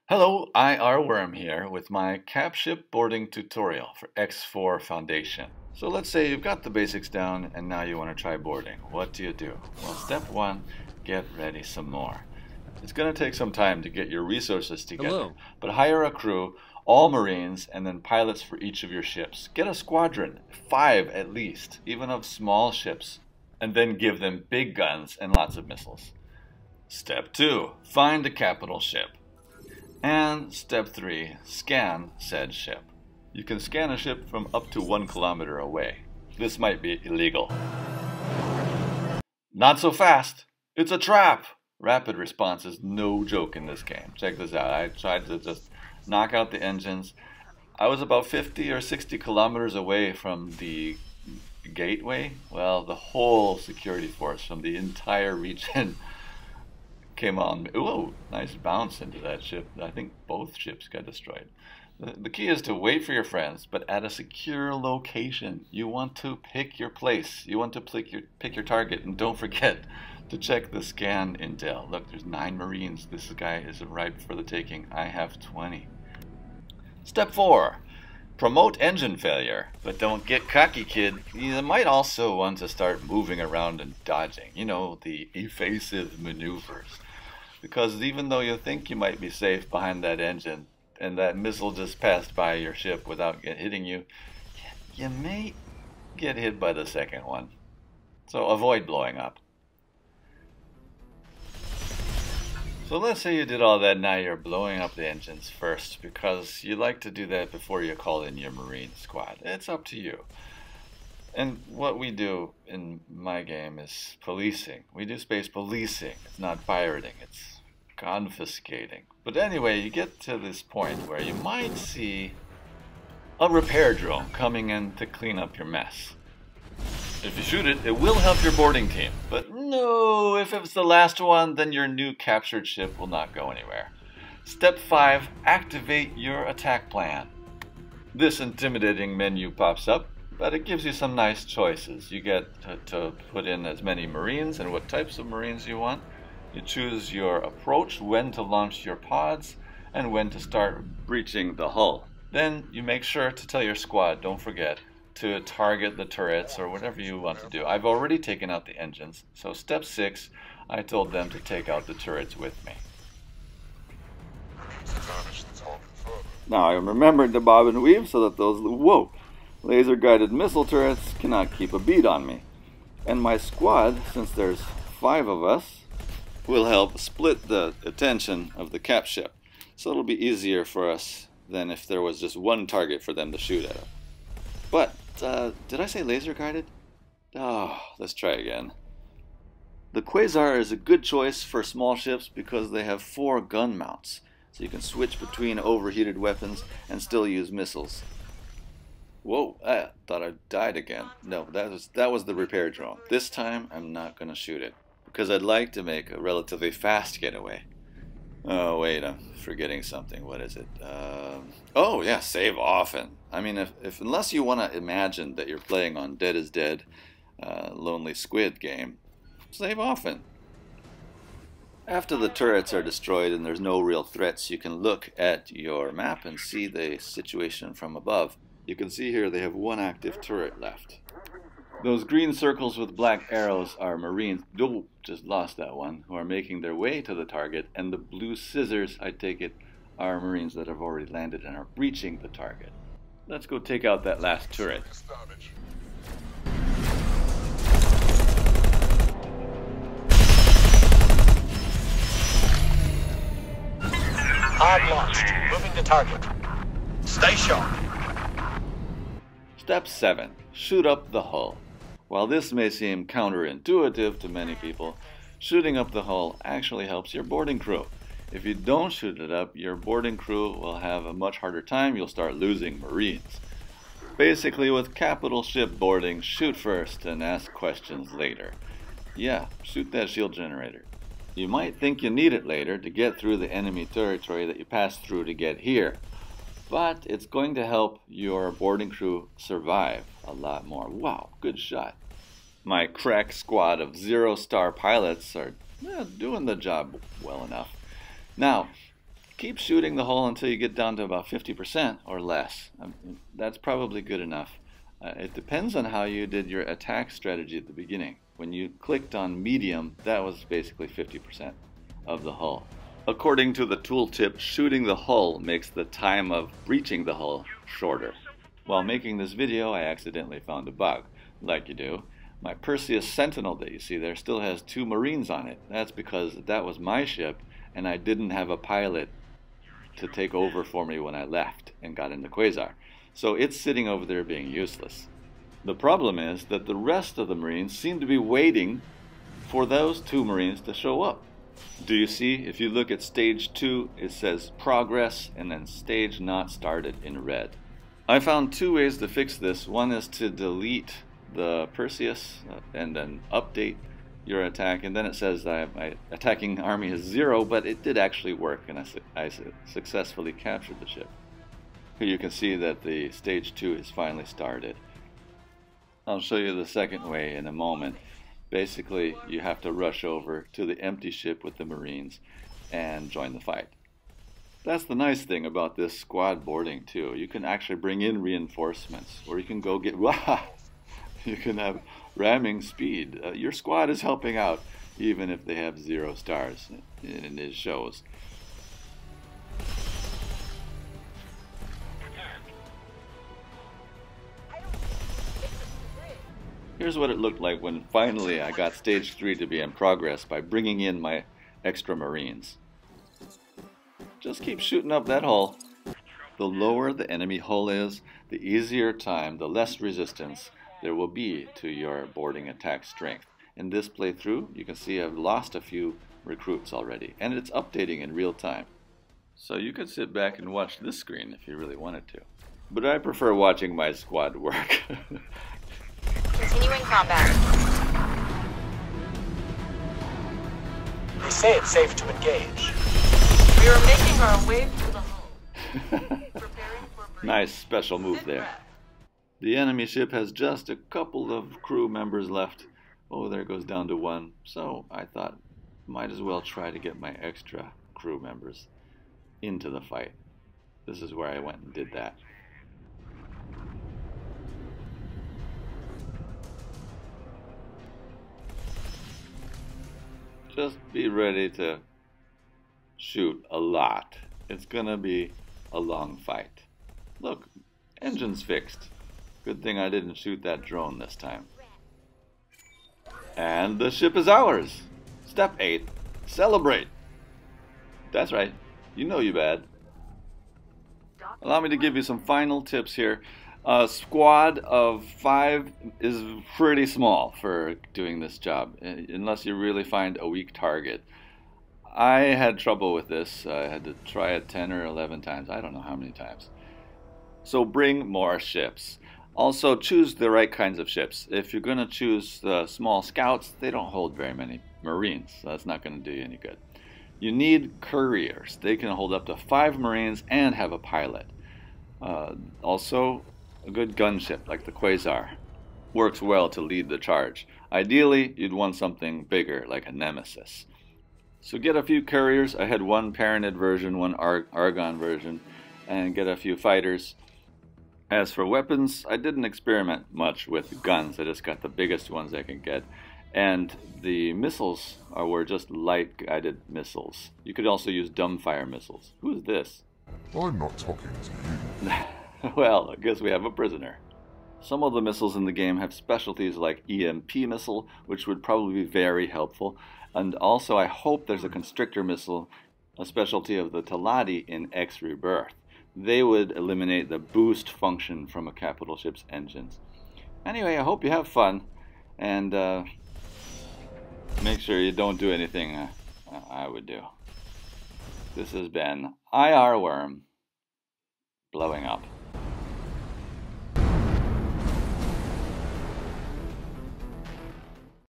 Hello, IR here with my Cap Ship Boarding tutorial for X4 Foundation. So let's say you've got the basics down and now you want to try boarding. What do you do? Well, step one, get ready some more. It's going to take some time to get your resources together, but hire a crew, all Marines, and then pilots for each of your ships. Get a squadron, 5 at least, even of small ships, and then give them big guns and lots of missiles. Step 2, find a capital ship. And step 3, scan said ship. You can scan a ship from up to 1 kilometer away. This might be illegal. Not so fast. It's a trap. Rapid response is no joke in this game. Check this out. I tried to just knock out the engines. I was about 50 or 60 kilometers away from the gateway. Well, the whole security force from the entire region came on. Ooh, nice bounce into that ship. I think both ships got destroyed. The key is to wait for your friends, but at a secure location. You want to pick your place. You want to pick your target, and don't forget to check the scan intel. Look, there's 9 Marines. This guy is ripe for the taking. I have 20. Step 4. Promote engine failure, but don't get cocky, kid. You might also want to start moving around and dodging. You know, the evasive maneuvers. Because even though you think you might be safe behind that engine, and that missile just passed by your ship without hitting you, you may get hit by the second one. So avoid blowing up. So let's say you did all that, now you're blowing up the engines first, because you like to do that before you call in your Marine squad. It's up to you. And what we do in my game is policing. We do space policing. It's not pirating, it's confiscating. But anyway, you get to this point where you might see a repair drone coming in to clean up your mess. If you shoot it, it will help your boarding team. But no, if it's the last one, then your new captured ship will not go anywhere. Step 5, activate your attack plan. This intimidating menu pops up, but it gives you some nice choices. You get to put in as many Marines and what types of Marines you want. You choose your approach, when to launch your pods, and when to start breaching the hull. Then you make sure to tell your squad, don't forget, to target the turrets or whatever you want to do. I've already taken out the engines, so step 6, I told them to take out the turrets with me. Now I remembered to bob and weave so that those, laser-guided missile turrets cannot keep a bead on me. And my squad, since there's 5 of us, will help split the attention of the cap ship. So it'll be easier for us than if there was just one target for them to shoot at. But, did I say laser-guided? Oh, let's try again. The Quasar is a good choice for small ships because they have 4 gun mounts. So you can switch between overheated weapons and still use missiles. Whoa, I thought I died again. No, that was the repair drone. This time, I'm not going to shoot it, because I'd like to make a relatively fast getaway. Oh, wait, I'm forgetting something. What is it? Oh, yeah, save often. I mean, unless you want to imagine that you're playing on Dead is Dead, Lonely Squid game, save often. After the turrets are destroyed and there's no real threats, you can look at your map and see the situation from above. You can see here they have 1 active turret left. Those green circles with black arrows are Marines, just lost that one, who are making their way to the target, and the blue scissors, I take it, are Marines that have already landed and are breaching the target. Let's go take out that last turret. Hard launched. Moving to target. Stay sharp. Step 7. Shoot up the hull. While this may seem counterintuitive to many people, shooting up the hull actually helps your boarding crew. If you don't shoot it up, your boarding crew will have a much harder time. You'll start losing Marines. Basically, with Captial Ship Boarding, shoot first and ask questions later. Yeah, shoot that shield generator. You might think you need it later to get through the enemy territory that you passed through to get here, but it's going to help your boarding crew survive a lot more. Wow, good shot. My crack squad of 0-star pilots are doing the job well enough. Now, keep shooting the hull until you get down to about 50% or less. That's probably good enough. It depends on how you did your attack strategy at the beginning. When you clicked on medium, that was basically 50% of the hull. According to the tooltip, shooting the hull makes the time of breaching the hull shorter. While making this video, I accidentally found a bug, like you do. My Perseus Sentinel that you see there still has 2 Marines on it. That's because that was my ship, and I didn't have a pilot to take over for me when I left and got into Quasar. So it's sitting over there being useless. The problem is that the rest of the Marines seem to be waiting for those 2 Marines to show up. Do you see? If you look at stage 2, it says progress and then stage not started in red. I found 2 ways to fix this. One is to delete the Perseus and then update your attack, and then it says that my attacking army is 0, but it did actually work, and I successfully captured the ship. Here you can see that the stage 2 is finally started. I'll show you the second way in a moment. Basically, you have to rush over to the empty ship with the Marines and join the fight. That's the nice thing about this squad boarding too. You can actually bring in reinforcements, or you can go get you can have ramming speed. Your squad is helping out even if they have 0 stars, and it shows. Here's what it looked like when finally I got stage 3 to be in progress by bringing in my extra Marines. Just keep shooting up that hull. The lower the enemy hull is, the easier time, the less resistance there will be to your boarding attack strength. In this playthrough, you can see I've lost a few recruits already, and it's updating in real time. So you could sit back and watch this screen if you really wanted to. But I prefer watching my squad work. Continuing combat. They say it's safe to engage. We are making our way through the hull. Preparing for breach. Nice special move there. The enemy ship has just a couple of crew members left. Oh, there goes down to 1. So I thought, might as well try to get my extra crew members into the fight. This is where I went and did that. Just be ready to shoot a lot. It's gonna be a long fight. Look, engine's fixed. Good thing I didn't shoot that drone this time. And the ship is ours. Step 8, celebrate. That's right, you know you bad. Allow me to give you some final tips here. A squad of 5 is pretty small for doing this job, unless you really find a weak target. I had trouble with this. I had to try it 10 or 11 times. I don't know how many times. So bring more ships. Also, choose the right kinds of ships. If you're going to choose the small scouts, they don't hold very many Marines, so that's not going to do you any good. You need couriers. They can hold up to 5 Marines and have a pilot. Also, a good gunship like the Quasar works well to lead the charge. Ideally, you'd want something bigger like a Nemesis. So get a few couriers. I had 1 parented version, 1 Argon version, and get a few fighters. As for weapons, I didn't experiment much with guns. I just got the biggest ones I could get. And the missiles were just light guided missiles. You could also use dumbfire missiles. Who's this? I'm not talking to you. Well, I guess we have a prisoner. Some of the missiles in the game have specialties like EMP missile, which would probably be very helpful. And also I hope there's a constrictor missile, a specialty of the Talati in X Rebirth. They would eliminate the boost function from a capital ship's engines. Anyway, I hope you have fun, and make sure you don't do anything I would do. This has been IR Worm blowing up.